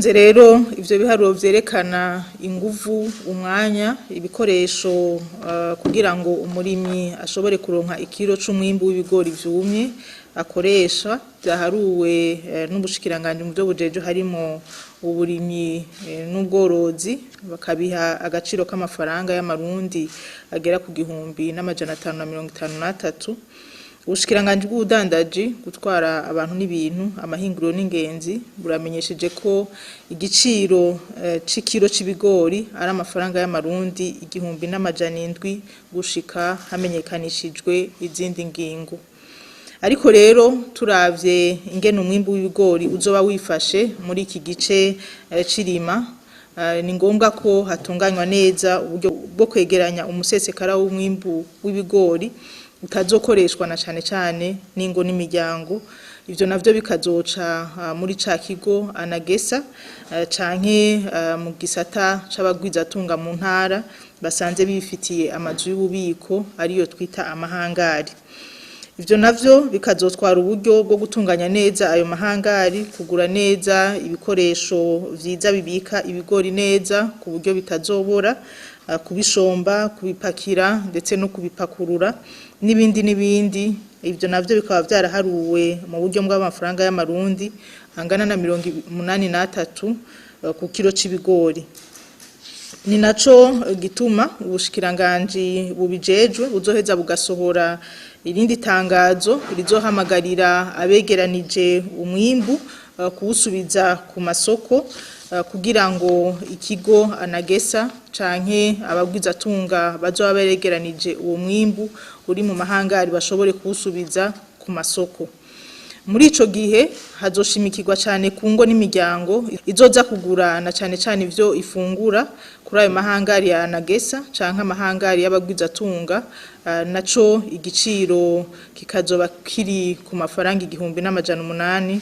Twisunze rero ivyo biharuro vyerekana inguvu, umwanya, ibikoresho kugira ngo umurimyi ashobore kuronka ikiro c'umwimbu w'ibigori vyumye akoresha, vyaharuwe n'Umushikiranganji mu vyo bujeje harimo Uburimyi n'ubworozi, bakabiha agaciro k'amafaranga y'amarundi agera ku 1,553. Umushikiranganji bw'ubudandaji gutwara abantu n'ibintu, amahinguriro n'ingenzi buramenyesheje ko igiciro c'ikiro c'ibigori ari amafaranga y'amarundi 1,700 gushika hamenyekanishijwe izindi ngingo. Ariko rero turavye ingene umwimbu w'ibigori uzoba wifashe muri iki gice cirima, ni ngombwa ko hatunganywa neza uburyo bwo kwegeranya umusesekara w'umwimbu w'ibigori utazokoreshwa na cane n'ingo n'imiryango. Ivyo navyo bikazoca muri ca kigo anagesa canke mu gisata c'abagwizatunga mu ntara basanze bifitiye amazu y'ububiko ariyo twita amahangari. Ivyo navyo bikazotwara uburyo bwo gutunganya neza ayo mahangari, kugura neza ibikoresho vyiza bibika ibigori neza ku buryo bitazobora, kubishomba, kubipakira ndetse no kubipakurura n'ibindi. Ivyo navyo bikaba vyaraharuwe mu buryo bw'amafaranga y'amarundi angana na 83 ku kiro c'ibigori. Ni naco gituma Ubushikiranganji bubijejwe buzoheza bugasohora irindi tangazo rizohamagarira abegeranije umwimbu kuwusubiza ku masoko kugira ngo ikigo anagesa canke abagwizatunga bazoba begeranije uwo mwimbu uri mu mahangari bashobore kuwusubiza ku masoko. Muri ico gihe hazoshimikirwa cane ku ngo n'imiryango izoza kugura na cane ivyo ifungura kuri ayo mahangari ya anagesa canke amahangari y'abagwizatunga, naco igiciro kikazoba kiri ku mafaranga 1,800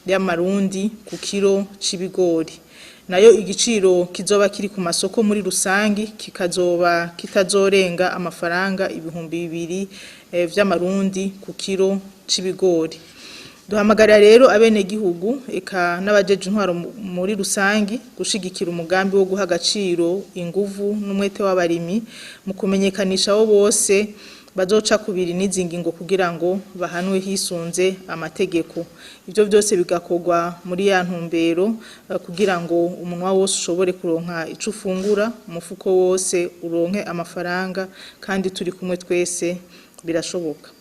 y'amarundi ku kiro c'ibigori. Nayo igiciro kizoba kiri ku masoko muri rusangi kikazoba kitazorenga amafaranga 2,000 vy'amarundi ku kiro c'ibigori. Duhamagara rero abene gihugu eka n'abajeje intwaro muri rusangi gushigikira umugambi wo guha agaciro inguvu n'umwete w'abarimyi mu kumenyekanisha abo bose bazoca kubiri n'izingingo kugira ngo bahanwe hisunze amategeko. Ivyo byose bigakorwa muri ya ntumbero kugira ngo umunwa wose ushobore kuronka ico ufungura, umufuko wose uronke amafaranga, kandi turi kumwe twese birashoboka.